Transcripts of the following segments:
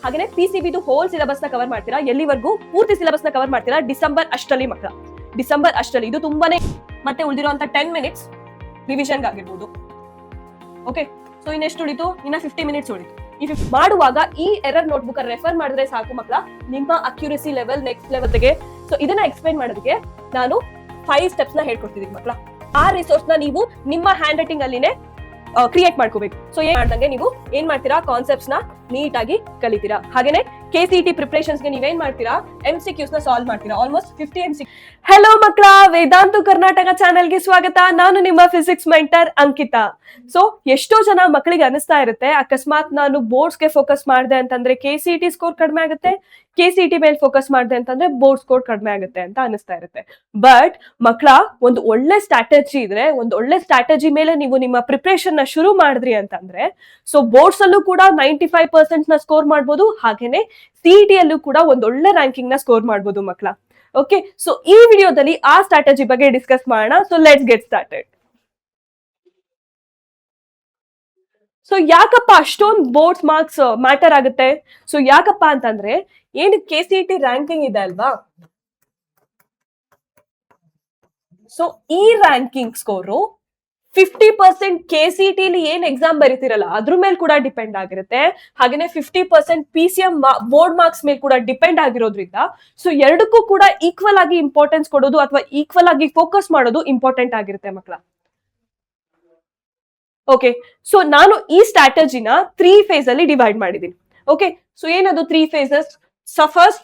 ಹಾಗೆ PCB whole syllabus ನ cover ಮಾಡ್ತೀರಾ, ಎಲ್ಲಿವರೆಗೂ ಪೂರ್ತಿ ಸಿಲೆಬಸ್ ನ ಕವರ್ ಮಾಡ್ತೀರಾ ಡಿಸೆಂಬರ್ ಅಷ್ಟರಲ್ಲಿ ಮಕ್ಕಳ, ಡಿಸೆಂಬರ್ ಅಷ್ಟರಲ್ಲಿ. ಇದು ತುಂಬಾನೇ ಮತ್ತೆ ಉಳಿದಿರುವಂತ 10 ಮಿನಿಟ್ಸ್ ರಿವಿಷನ್ ಆಗಿರ್ಬೋದು. ಓಕೆ, ಸೊ ಇನ್ನೆಷ್ಟು ಉಳಿತು? ಇನ್ನ 50 ಮಿನಿಟ್ಸ್ ಉಳಿತು. ಈ ಮಾಡುವಾಗ ಈ ಎರರ್ ನೋಟ್ಬುಕ್ ರೆಫರ್ ಮಾಡಿದ್ರೆ ಸಾಕು ಮಕ್ಕಳ, ನಿಮ್ಮ ಅಕ್ಯುರಸಿ ಲೆವೆಲ್ ನೆಕ್ಸ್ಟ್ ಲೆವೆಲ್ಗೆ. ಸೊ ಇದನ್ನ ಎಕ್ಸ್ಪ್ಲೈನ್ ಮಾಡೋದಕ್ಕೆ ನಾನು 5 ಸ್ಟೆಪ್ಸ್ ನ ಹೇಳ್ಕೊಡ್ತಿದ್ದೀನಿ ಮಕ್ಕಳ. ಆ ರಿಸೋರ್ಸ್ ನ ನೀವು ನಿಮ್ಮ ಹ್ಯಾಂಡ್ ರೈಟಿಂಗ್ ಅಲ್ಲಿನೇ ಕ್ರಿಯೇಟ್ ಮಾಡ್ಕೋಬೇಕು. ಸೊ ಏನ್ ಮಾಡ್ದಂಗೆ ನೀವು ಏನ್ ಮಾಡ್ತೀರಾ, ಕಾನ್ಸೆಪ್ಟ್ಸ್ ನ ನೀಟ್ ಆಗಿ ಕಲಿತೀರಾ. ಹಾಗೇನೆ KCET ಪ್ರಿಪರೇಷನ್ಸ್ ಗೆ ನೀವೇನ್ ಮಾಡ್ತೀರಾ, MCQs ನ ಸಾಲ್ವ್ ಮಾಡ್ತೀರಾ. Almost 50 MCQ. ಹೆಲೋ ಮಕ್ಕಳ, ವೇದಾಂತು ಕರ್ನಾಟಕ ಚಾನೆಲ್ ಗೆ ಸ್ವಾಗತ. ನಾನು ನಿಮ್ಮ ಫಿಸಿಕ್ಸ್ ಮೆಂಟರ್ ಅಂಕಿತಾ. ಸೊ ಎಷ್ಟೋ ಜನ ಮಕ್ಕಳಿಗೆ ಅನಿಸ್ತಾ ಇರುತ್ತೆ, ಅಕಸ್ಮಾತ್ ನಾನು ಬೋರ್ಡ್ಸ್ ಗೆ ಫೋಕಸ್ ಮಾಡಿದೆ ಅಂತಂದ್ರೆ KCET ಸ್ಕೋರ್ ಕಡಿಮೆ ಆಗುತ್ತೆ, KCET ಮೇಲೆ ಫೋಕಸ್ ಮಾಡಿದೆ ಅಂತಂದ್ರೆ ಬೋರ್ಡ್ ಸ್ಕೋರ್ ಕಡಿಮೆ ಆಗುತ್ತೆ ಅಂತ ಅನಿಸ್ತಾ ಇರುತ್ತೆ. ಬಟ್ ಮಕ್ಕಳ, ಒಂದು ಒಳ್ಳೆ ಸ್ಟ್ರಾಟಜಿ ಇದ್ರೆ, ಒಂದು ಒಳ್ಳೆ ಸ್ಟ್ರಾಟಜಿ ಮೇಲೆ ನೀವು ನಿಮ್ಮ ಪ್ರಿಪರೇಷನ್ ನ ಶುರು ಮಾಡಿದ್ರಿ ಅಂತಂದ್ರೆ, ಸೊ ಬೋರ್ಡ್ಸ್ ಅಲ್ಲೂ ಕೂಡ 95% ನ ಸ್ಕೋರ್ ಮಾಡ್ಬೋದು, ಹಾಗೇನೆ CET ಅಲ್ಲೂ ಕೂಡ ಒಂದು ಒಳ್ಳೆ ರ್ಯಾಂಕಿಂಗ್ ನ ಸ್ಕೋರ್ ಮಾಡ್ಬೋದು ಮಕ್ಕಳ. ಓಕೆ, ಸೊ ಈ ವಿಡಿಯೋದಲ್ಲಿ ಆ ಸ್ಟ್ರಾಟಜಿ ಬಗ್ಗೆ ಡಿಸ್ಕಸ್ ಮಾಡೋಣ. So let's get started. So ಯಾಕಪ್ಪ ಅಷ್ಟೊಂದು ಬೋರ್ಡ್ಸ್ ಮಾರ್ಕ್ಸ್ ಮ್ಯಾಟರ್ ಆಗುತ್ತೆ? ಸೊ ಯಾಕಪ್ಪ ಅಂತಂದ್ರೆ, ಏನು KCET ರ್ಯಾಂಕಿಂಗ್ ಇದೆ ಅಲ್ವಾ, ಸೊ ಈ ರ್ಯಾಂಕಿಂಗ್ ಸ್ಕೋರು 50% KCET ಏನ್ ಎಕ್ಸಾಮ್ ಬರೀತಿರಲ್ಲ ಅದ್ರ ಮೇಲೆ ಕೂಡ ಡಿಪೆಂಡ್ ಆಗಿರುತ್ತೆ. ಹಾಗೇನೆ 50% PCM ಬೋರ್ಡ್ ಮಾರ್ಕ್ಸ್ ಮೇಲೆ ಕೂಡ ಡಿಪೆಂಡ್ ಆಗಿರೋದ್ರಿಂದ, ಸೊ ಎರಡಕ್ಕೂ ಕೂಡ ಈಕ್ವಲ್ ಆಗಿ ಇಂಪಾರ್ಟೆನ್ಸ್ ಕೊಡೋದು ಅಥವಾ ಈಕ್ವಲ್ ಆಗಿ ಫೋಕಸ್ ಮಾಡೋದು ಇಂಪಾರ್ಟೆಂಟ್ ಆಗಿರುತ್ತೆ ಮಕ್ಕಳ. ಓಕೆ, ಸೊ ನಾನು ಈ ಸ್ಟ್ರಾಟಜಿನ 3 ಫೇಸ್ ಅಲ್ಲಿ ಡಿವೈಡ್ ಮಾಡಿದ್ದೀನಿ. ಓಕೆ, ಸೊ ಏನದು 3 phases? First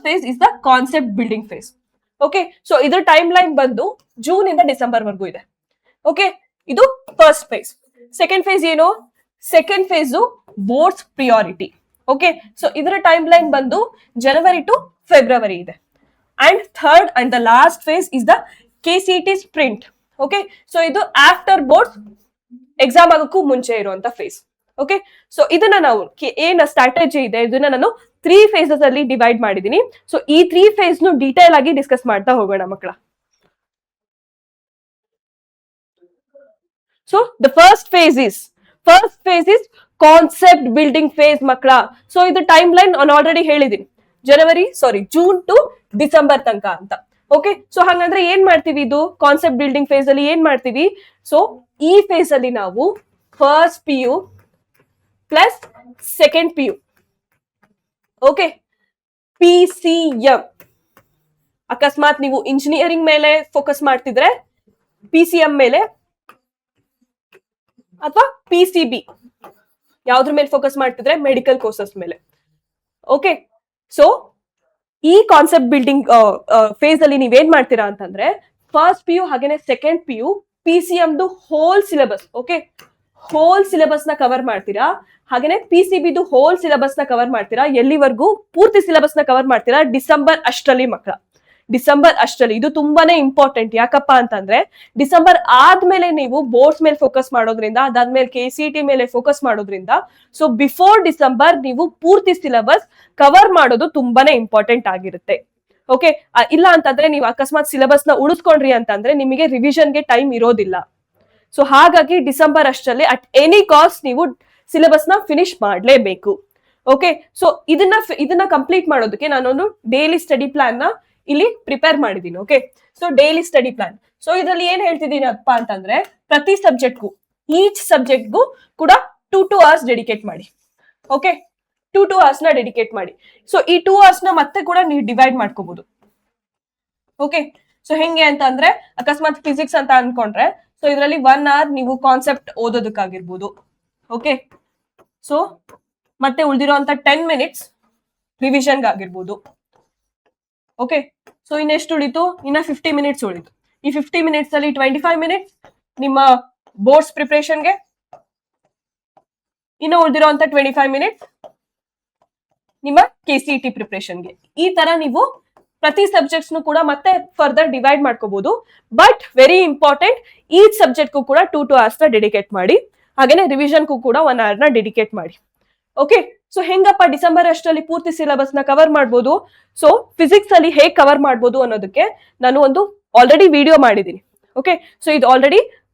phase is the concept building phase. Okay, so ಇದ್ರ ಟೈಮ್ ಲೈನ್ ಬಂದು ಜೂನ್ ಇಂದ ಡಿಸೆಂಬರ್ ವರ್ಗೂ ಇದೆ. ಓಕೆ, ಇದು ಫಸ್ಟ್ ಫೇಸ್. ಸೆಕೆಂಡ್ ಫೇಸ್ ಏನು? Second phase boards priority. Okay, so ಇದರ ಟೈಮ್ ಲೈನ್ ಬಂದು ಜನವರಿ ಟು ಫೆಬ್ರವರಿ ಇದೆ. And third and the last phase is the KCET sprint. Okay, so ಇದು ಆಫ್ಟರ್ ಬೋರ್ಡ್ಸ್ ಎಕ್ಸಾಮ್ ಆಗೋಕ್ಕೂ ಮುಂಚೆ ಇರುವಂತ face. Okay, so ಇದನ್ನ ನಾವು ಏನ್ ಸ್ಟ್ರಾಟಜಿ ಇದೆ ಇದನ್ನ ನಾನು 3 ಫೇಸಸ್ ಅಲ್ಲಿ ಡಿವೈಡ್ ಮಾಡಿದೀನಿ. ಸೊ ಈ 3 ಫೇಸ್ ನು ಡೀಟೇಲ್ ಆಗಿ ಡಿಸ್ಕಸ್ ಮಾಡ್ತಾ ಹೋಗೋಣ ಮಕ್ಕಳ. So the first phase is concept building phase ಮಕ್ಕಳ. ಸೊ ಇದು ಟೈಮ್ ಲೈನ್ ನಾನು ಆಲ್ರೆಡಿ ಹೇಳಿದೀನಿ, ಜೂನ್ ಟು ಡಿಸೆಂಬರ್ ತನಕ ಅಂತ. ಓಕೆ, ಸೊ ಹಾಗಂದ್ರೆ ಏನ್ ಮಾಡ್ತೀವಿ, ಇದು ಕಾನ್ಸೆಪ್ಟ್ ಬಿಲ್ಡಿಂಗ್ ಫೇಸ್ ಅಲ್ಲಿ ಏನ್ ಮಾಡ್ತೀವಿ? ಸೊ ಈ ಫೇಸ್ ಅಲ್ಲಿ ನಾವು first PU plus second PU, okay, PCM. ಅಕಸ್ಮಾತ್ ನೀವು ಇಂಜಿನಿಯರಿಂಗ್ ಮೇಲೆ ಫೋಕಸ್ ಮಾಡ್ತಿದ್ರೆ PCM ಮೇಲೆ, ಅಥವಾ PCB ಯಾವ್ದ್ರ ಮೇಲೆ ಫೋಕಸ್ ಮಾಡ್ತಿದ್ರೆ ಮೆಡಿಕಲ್ ಕೋರ್ಸಸ್ ಮೇಲೆ. ಓಕೆ, ಸೊ ಈ ಕಾನ್ಸೆಪ್ಟ್ ಬಿಲ್ಡಿಂಗ್ ಫೇಸ್ ಅಲ್ಲಿ ನೀವೇನ್ ಮಾಡ್ತೀರಾ ಅಂತಂದ್ರೆ, ಫಸ್ಟ್ PU ಹಾಗೇನೆ second PU PCM whole syllabus, okay, whole syllabus ನ ಕವರ್ ಮಾಡ್ತೀರಾ. ಹಾಗೇನೆ PCB ಹೋಲ್ ಸಿಲೆಬಸ್ ನ ಕವರ್ ಮಾಡ್ತೀರಾ, ಎಲ್ಲಿವರೆಗೂ ಪೂರ್ತಿ ಸಿಲೆಬಸ್ ನ ಕವರ್ ಮಾಡ್ತೀರಾ ಡಿಸೆಂಬರ್ ಅಷ್ಟರಲ್ಲಿ ಮಕ್ಕಳ, ಡಿಸೆಂಬರ್ ಅಷ್ಟರಲ್ಲಿ. ಇದು ತುಂಬಾನೇ ಇಂಪಾರ್ಟೆಂಟ್. ಯಾಕಪ್ಪ ಅಂತಂದ್ರೆ, ಡಿಸೆಂಬರ್ ಆದ್ಮೇಲೆ ನೀವು ಬೋರ್ಡ್ಸ್ ಮೇಲೆ ಫೋಕಸ್ ಮಾಡೋದ್ರಿಂದ, ಅದಾದ್ಮೇಲೆ KCET ಮೇಲೆ ಫೋಕಸ್ ಮಾಡೋದ್ರಿಂದ, ಸೊ ಬಿಫೋರ್ ಡಿಸೆಂಬರ್ ನೀವು ಪೂರ್ತಿ ಸಿಲೆಬಸ್ ಕವರ್ ಮಾಡೋದು ತುಂಬಾನೇ ಇಂಪಾರ್ಟೆಂಟ್ ಆಗಿರುತ್ತೆ. ಓಕೆ, ಇಲ್ಲ ಅಂತಂದ್ರೆ ನೀವು ಅಕಸ್ಮಾತ್ ಸಿಲೆಬಸ್ ನ ಉಳಿಸ್ಕೊಂಡ್ರಿ ಅಂತಂದ್ರೆ ನಿಮಗೆ ರಿವಿಷನ್ ಗೆ ಟೈಮ್ ಇರೋದಿಲ್ಲ. ಸೊ ಹಾಗಾಗಿ ಡಿಸೆಂಬರ್ ಅಷ್ಟರಲ್ಲಿ ಅಟ್ ಎನಿ ಕಾಸ್ಟ್ ನೀವು ಸಿಲೆಬಸ್ ನ ಫಿನಿಶ್ ಮಾಡ್ಲೇಬೇಕು. ಓಕೆ, ಸೊ ಇದನ್ನ ಕಂಪ್ಲೀಟ್ ಮಾಡೋದಕ್ಕೆ ನಾನೊಂದು ಡೈಲಿ ಸ್ಟಡಿ ಪ್ಲಾನ್ ನ ಇಲ್ಲಿ ಪ್ರಿಪೇರ್ ಮಾಡಿದೀನಿ. Okay, so daily study plan. So ಇದರಲ್ಲಿ ಏನ್ ಹೇಳ್ತಿದ್ದೀನಿ ಅಪ್ಪ ಅಂತಂದ್ರೆ, ಪ್ರತಿ ಸಬ್ಜೆಕ್ಟ್ಗೂ, ಈಚ್ ಸಬ್ಜೆಕ್ಟ್ಗೂ ಕೂಡ 2 hours ಡೆಡಿಕೇಟ್ ಮಾಡಿ. ಓಕೆ, 2 hours ನ ಡೆಡಿಕೇಟ್ ಮಾಡಿ. ಸೊ ಈ 2 hours ನ ಮತ್ತೆ ಕೂಡ ನೀವು ಡಿವೈಡ್ ಮಾಡ್ಕೋಬಹುದು. ಓಕೆ, ಸೊ ಹೆಂಗೆ ಅಂತ ಅಂದ್ರೆ, ಅಕಸ್ಮಾತ್ ಫಿಸಿಕ್ಸ್ ಅಂತ ಅನ್ಕೊಂಡ್ರೆ, ಸೊ ಇದರಲ್ಲಿ 1 hour ನೀವು ಕಾನ್ಸೆಪ್ಟ್ ಓದೋದಕ್ಕಾಗಿರ್ಬೋದು. ಓಕೆ, ಸೊ ಮತ್ತೆ ಉಳಿದಿರುವಂತ 10 ಮಿನಿಟ್ಸ್ ರಿವಿಷನ್ ಆಗಿರ್ಬೋದು. ಓಕೆ, ಸೊ ಇನ್ನೆಷ್ಟು ಉಳಿತು? ಇನ್ನ 50 ಮಿನಿಟ್ಸ್ ಉಳಿತು. ಈ 50 ಮಿನಿಟ್ಸ್ ಅಲ್ಲಿ 25 ಮಿನಿಟ್ಸ್ ನಿಮ್ಮ ಬೋರ್ಡ್ಸ್ ಪ್ರಿಪರೇಷನ್ಗೆ, ಇನ್ನು ಉಳಿದಿರುವಂತ 25 ಮಿನಿಟ್ಸ್ ನಿಮ್ಮ KCET ಪ್ರಿಪರೇಷನ್ಗೆ. ಈ ತರ ನೀವು ಪ್ರತಿ ಸಬ್ಜೆಕ್ಟ್ಸ್ ಕೂಡ ಮತ್ತೆ ಫರ್ದರ್ ಡಿವೈಡ್ ಮಾಡ್ಕೋಬಹುದು. ಬಟ್ ವೆರಿ ಇಂಪಾರ್ಟೆಂಟ್, ಈಚ್ ಸಬ್ಜೆಕ್ಟ್ಗೂ ಕೂಡ 2 hours ನ ಡೆಡಿಕೇಟ್ ಮಾಡಿ. ಹಾಗೇನೆ ರಿವಿಷನ್ಗೂ ಕೂಡ 1 hour ನ ಡೆಡಿಕೇಟ್ ಮಾಡಿ. ಓಕೆ, ಸೊ ಹೆಂಗಪ್ಪ ಡಿಸೆಂಬರ್ ಅಷ್ಟರಲ್ಲಿ ಪೂರ್ತಿ ಸಿಲೆಬಸ್ ನ ಕವರ್ ಮಾಡ್ಬೋದು? ಸೊ ಫಿಸಿಕ್ಸ್ ಅಲ್ಲಿ ಹೇಗೆ ಕವರ್ ಮಾಡ್ಬೋದು ಅನ್ನೋದಕ್ಕೆ ನಾನು ಒಂದು ಆಲ್ರೆಡಿ ವಿಡಿಯೋ ಮಾಡಿದ್ದೀನಿ. ಓಕೆ, ಸೊ ಇದು ಆಲ್ರೆಡಿ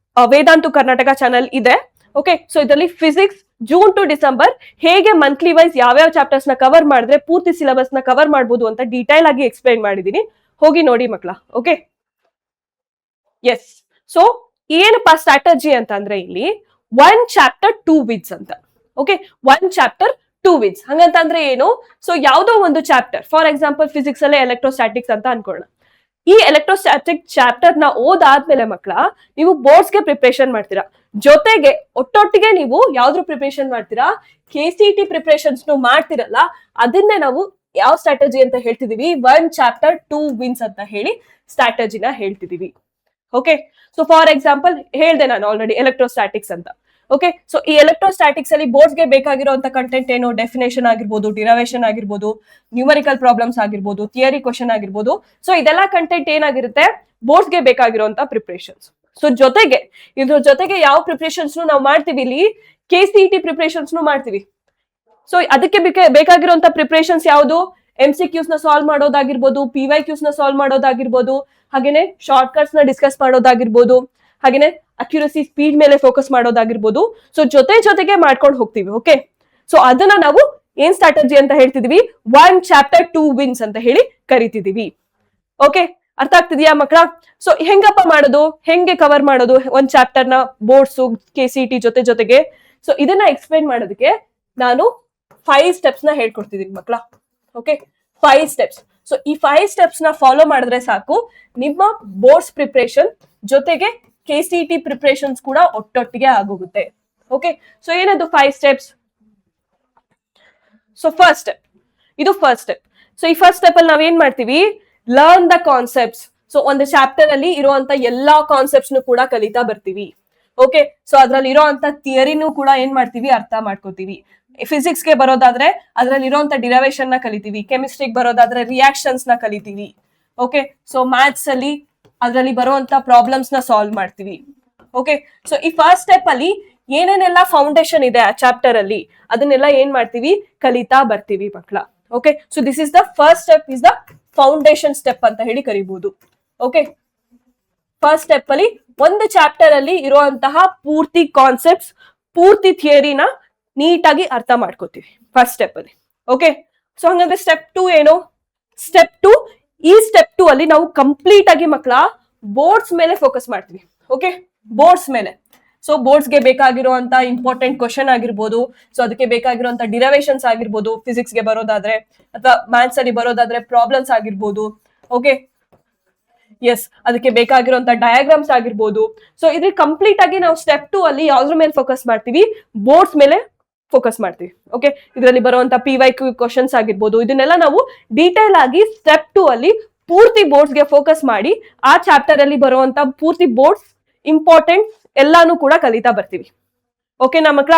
ವೇದಾಂತು ಕರ್ನಾಟಕ ಚಾನಲ್ ಇದೆ, ಓಕೆ, ಸೊ ಇದರಲ್ಲಿ ಫಿಸಿಕ್ಸ್ ಜೂನ್ ಟು ಡಿಸೆಂಬರ್ ಹೇಗೆ ಮಂತ್ಲಿ ವೈಸ್ ಯಾವ್ಯಾವ ಚಾಪ್ಟರ್ಸ್ ನ ಕವರ್ ಮಾಡಿದ್ರೆ ಪೂರ್ತಿ ಸಿಲೆಬಸ್ ನ ಕವರ್ ಮಾಡಬಹುದು ಅಂತ ಡೀಟೇಲ್ ಆಗಿ ಎಕ್ಸ್ಪ್ಲೈನ್ ಮಾಡಿದೀನಿ, ಹೋಗಿ ನೋಡಿ ಮಕ್ಕಳ. Okay, yes. ಸೊ ಏನಪ್ಪಾ ಸ್ಟ್ರಾಟಜಿ ಅಂತ ಅಂದ್ರೆ ಇಲ್ಲಿ 1 ಚಾಪ್ಟರ್ 2 ವೀಕ್ಸ್ ಅಂತ. ಓಕೆ, 1 ಚಾಪ್ಟರ್ 2 ವೀಕ್ಸ್ ಹಂಗಂತಂದ್ರೆ ಏನು? ಸೊ ಯಾವ್ದೋ ಒಂದು ಚಾಪ್ಟರ್, ಫಾರ್ ಎಕ್ಸಾಂಪಲ್ ಫಿಸಿಕ್ಸ್ ಅಲ್ಲೇ ಎಲೆಕ್ಟ್ರೋಸ್ಟಾಟಿಕ್ಸ್ ಅಂತ ಅನ್ಕೊಳ್ಳೋಣ. ಈ ಎಲೆಕ್ಟ್ರೋಸ್ಟಾಟಿಕ್ ಚಾಪ್ಟರ್ ನ ಓದಾದ್ಮೇಲೆ ಮಕ್ಕಳ ನೀವು ಬೋರ್ಡ್ಸ್ಗೆ ಪ್ರಿಪರೇಷನ್ ಮಾಡ್ತೀರಾ, ಜೊತೆಗೆ ಒಟ್ಟೊಟ್ಟಿಗೆ ನೀವು ಯಾವ್ದ್ರ ಪ್ರಿಪರೇಷನ್ ಮಾಡ್ತೀರಾ? KCET ಪ್ರಿಪರೇಷನ್ಸ್ ಮಾಡ್ತಿರಲ್ಲ, ಅದನ್ನೇ ನಾವು ಯಾವ ಸ್ಟ್ರಾಟಜಿ ಅಂತ ಹೇಳ್ತಿದೀವಿ? 1 ಚಾಪ್ಟರ್ 2 ವಿನ್ಸ್ ಅಂತ ಹೇಳಿ ಸ್ಟ್ರಾಟಜಿನ ಹೇಳ್ತಿದೀವಿ. ಓಕೆ, ಸೊ ಫಾರ್ ಎಕ್ಸಾಂಪಲ್ ಹೇಳ್ದೆ ನಾನು ಆಲ್ರೆಡಿ ಎಲೆಕ್ಟ್ರೋಸ್ಟಾಟಿಕ್ಸ್ ಅಂತ. ಓಕೆ, ಸೊ ಈ ಎಲೆಕ್ಟ್ರೋಸ್ಟಾಟಿಕ್ಸ್ ಅಲ್ಲಿ ಬೋರ್ಡ್ಸ್ಗೆ ಬೇಕಾಗಿರುವಂತ ಕಂಟೆಂಟ್ ಏನು? ಡೆಫಿನೇಷನ್ ಆಗಿರ್ಬೋದು, ಡಿರೈವೇಶನ್ ಆಗಿರ್ಬೋದು, ನ್ಯೂಮರಿಕಲ್ ಪ್ರಾಬ್ಲಮ್ಸ್ ಆಗಿರ್ಬೋದು, ಥಿಯರಿ ಕ್ವಶನ್ ಆಗಿರ್ಬೋದು. ಸೊ ಇದೆಲ್ಲ ಕಂಟೆಂಟ್ ಏನಾಗಿರುತ್ತೆ? ಬೋರ್ಡ್ಸ್ಗೆ ಬೇಕಾಗಿರುವಂತ ಪ್ರಿಪರೇಷನ್ಸ್. ಸೊ ಜೊತೆಗೆ ಇದ್ರ ಜೊತೆಗೆ ಯಾವ ಪ್ರಿಪರೇಷನ್ಸ್ ನಾವು ಮಾಡ್ತೀವಿ? ಇಲ್ಲಿ KCET ಪ್ರಿಪರೇಷನ್ಸ್ ಮಾಡ್ತೀವಿ. ಸೊ ಅದಕ್ಕೆ ಬೇಕಾಗಿರುವಂತ ಪ್ರಿಪರೇಷನ್ಸ್ ಯಾವುದು? MCQs ನ ಸಾಲ್ವ್ ಮಾಡೋದಾಗಿರ್ಬೋದು, PYQs ನ ಸಾಲ್ವ್ ಮಾಡೋದಾಗಿರ್ಬೋದು, ಹಾಗೇನೆ ಶಾರ್ಟ್ ಕಟ್ಸ್ ನ ಡಿಸ್ಕಸ್ ಮಾಡೋದಾಗಿರ್ಬೋದು, ಹಾಗೇನೆ ಅಕ್ಯುರಸಿ ಸ್ಪೀಡ್ ಮೇಲೆ ಫೋಕಸ್ ಮಾಡೋದಾಗಿರ್ಬೋದು. ಸೊ ಜೊತೆಗೆ ಮಾಡ್ಕೊಂಡು ಹೋಗ್ತೀವಿ. ಓಕೆ, ಸೊ ಅದನ್ನ ನಾವು ಏನ್ ಸ್ಟ್ರಾಟಜಿ ಅಂತ ಹೇಳ್ತಿದೀವಿ? 1 ಚಾಪ್ಟರ್ 2 ವಿನ್ಸ್ ಅಂತ ಹೇಳಿ ಕರಿತಿದೀವಿ. ಓಕೆ, ಅರ್ಥ ಆಗ್ತಿದ್ಯಾ ಮಕ್ಕಳ? ಸೊ ಹೆಂಗಪ್ಪ ಮಾಡೋದು, ಹೆಂಗೆ ಕವರ್ ಮಾಡೋದು 1 ಚಾಪ್ಟರ್ ನ ಬೋರ್ಡ್ಸ್ KCET ಜೊತೆಗೆ? ಸೊ ಇದನ್ನ ಎಕ್ಸ್ಪ್ಲೈನ್ ಮಾಡೋದಕ್ಕೆ ನಾನು 5 ಸ್ಟೆಪ್ಸ್ ನ ಹೇಳ್ಕೊಡ್ತಿದೀನಿ ಮಕ್ಕಳ. Okay, 5 steps. ಸೊ ಈ 5 ಸ್ಟೆಪ್ಸ್ ನ ಫಾಲೋ ಮಾಡಿದ್ರೆ ಸಾಕು, ನಿಮ್ಮ ಬೋರ್ಡ್ಸ್ ಪ್ರಿಪರೇಷನ್ ಜೊತೆಗೆ KCET ಪ್ರಿಪರೇಷನ್ಸ್ ಕೂಡ ಒಟ್ಟೊಟ್ಟಿಗೆ ಆಗೋಗುತ್ತೆ. ಓಕೆ, ಸೊ ಏನದು 5 ಸ್ಟೆಪ್ಸ್? ಸೊ ಫಸ್ಟ್ ಸ್ಟೆಪ್, ಇದು ಫಸ್ಟ್ ಸ್ಟೆಪ್. ಸೊ ಈ ಫಸ್ಟ್ ಸ್ಟೆಪ್ ಅಲ್ಲಿ ನಾವೇನ್ ಮಾಡ್ತೀವಿ? Learn the concepts. ಸೊ ಒಂದು ಚಾಪ್ಟರ್ ಅಲ್ಲಿ ಇರುವಂತ ಎಲ್ಲಾ ಕಾನ್ಸೆಪ್ಟ್ಸ್ ಕೂಡ ಕಲಿತಾ ಬರ್ತೀವಿ. ಓಕೆ, ಸೊ ಅದ್ರಲ್ಲಿ ಇರೋಂತ ಥಿಯರಿನೂ ಕೂಡ ಏನ್ ಮಾಡ್ತೀವಿ? ಅರ್ಥ ಮಾಡ್ಕೋತೀವಿ. ಫಿಸಿಕ್ಸ್ ಗೆ ಬರೋದಾದ್ರೆ ಅದ್ರಲ್ಲಿ ಇರುವಂತ ಡಿರೈವೇಶನ್ ನ ಕಲಿತೀವಿ, ಕೆಮಿಸ್ಟ್ರಿಗೆ ಬರೋದಾದ್ರೆ ರಿಯಾಕ್ಷನ್ಸ್ ನ ಕಲಿತೀವಿ. ಓಕೆ, ಸೊ ಮ್ಯಾಥ್ಸ್ ಅಲ್ಲಿ ಅದ್ರಲ್ಲಿ ಬರುವಂತ ಪ್ರಾಬ್ಲಮ್ಸ್ ನ ಸಾಲ್ವ್ ಮಾಡ್ತೀವಿ. ಓಕೆ, ಸೊ ಈ ಫಸ್ಟ್ ಸ್ಟೆಪ್ ಅಲ್ಲಿ ಏನೇನೆಲ್ಲ ಫೌಂಡೇಶನ್ ಇದೆ ಆ ಚಾಪ್ಟರ್ ಅಲ್ಲಿ ಅದನ್ನೆಲ್ಲ ಏನ್ ಮಾಡ್ತೀವಿ? ಕಲಿತಾ ಬರ್ತೀವಿ ಮಕ್ಕಳ. Okay, so this is the first step, is the foundation step ಅಂತ ಹೇಳಿ ಕರಿಬಹುದು. ಓಕೆ, ಫಸ್ಟ್ ಸ್ಟೆಪ್ ಅಲ್ಲಿ ಒಂದು ಚಾಪ್ಟರ್ ಅಲ್ಲಿ ಇರುವಂತಹ ಪೂರ್ತಿ ಕಾನ್ಸೆಪ್ಟ್ಸ್, ಪೂರ್ತಿ ಥಿಯರಿನ ನೀಟಾಗಿ ಅರ್ಥ ಮಾಡ್ಕೋತೀವಿ ಫಸ್ಟ್ ಸ್ಟೆಪ್ ಅಲ್ಲಿ. ಓಕೆ, ಸೊ ಹಂಗಂದ್ರೆ ಸ್ಟೆಪ್ 2 ಏನು? ಸ್ಟೆಪ್ 2, ಈ ಸ್ಟೆಪ್ 2 ಅಲ್ಲಿ ನಾವು ಕಂಪ್ಲೀಟ್ ಆಗಿ ಮಕ್ಕಳ ಬೋರ್ಡ್ಸ್ ಮೇಲೆ ಫೋಕಸ್ ಮಾಡ್ತೀವಿ. ಓಕೆ, ಬೋರ್ಡ್ಸ್ ಮೇಲೆ. ಸೊ ಬೋರ್ಡ್ಸ್ ಗೆ ಬೇಕಾಗಿರುವಂತ ಇಂಪಾರ್ಟೆಂಟ್ ಕ್ವಶನ್ ಆಗಿರ್ಬೋದು, ಸೊ ಅದಕ್ಕೆ ಬೇಕಾಗಿರುವಂತ ಡಿರೈವೇಶನ್ಸ್ ಆಗಿರ್ಬೋದು, ಫಿಸಿಕ್ಸ್ ಗೆ ಬರೋದಾದ್ರೆ ಅಥವಾ ಮ್ಯಾಥ್ಸ್ ಅಲ್ಲಿ ಬರೋದಾದ್ರೆ ಪ್ರಾಬ್ಲಮ್ಸ್ ಆಗಿರ್ಬೋದು. ಓಕೆ, ಎಸ್, ಅದಕ್ಕೆ ಬೇಕಾಗಿರುವಂತ ಡಯಾಗ್ರಾಮ್ಸ್ ಆಗಿರ್ಬೋದು. ಸೊ ಇದ್ರ ಕಂಪ್ಲೀಟ್ ಆಗಿ ನಾವು ಸ್ಟೆಪ್ 2 ಅಲ್ಲಿ ಯಾವ್ದ್ರ ಮೇಲೆ ಫೋಕಸ್ ಮಾಡ್ತೀವಿ? ಬೋರ್ಡ್ಸ್ ಮೇಲೆ ಫೋಕಸ್ ಮಾಡ್ತೀವಿ. ಓಕೆ, ಇದರಲ್ಲಿ ಬರುವಂತ PYQ ಕ್ವಶನ್ಸ್ ಆಗಿರ್ಬೋದು, ಇದನ್ನೆಲ್ಲ ನಾವು ಡೀಟೇಲ್ ಆಗಿ ಸ್ಟೆಪ್ 2 ಅಲ್ಲಿ ಪೂರ್ತಿ ಬೋರ್ಡ್ಸ್ ಗೆ ಫೋಕಸ್ ಮಾಡಿ ಆ ಚಾಪ್ಟರ್ ಅಲ್ಲಿ ಬರುವಂತ ಪೂರ್ತಿ ಬೋರ್ಡ್ಸ್ ಇಂಪಾರ್ಟೆಂಟ್ ಎಲ್ಲಾನು ಕೂಡ ಕಲಿತಾ ಬರ್ತೀವಿ. ಓಕೆನಾ ಮಕ್ಕಳ?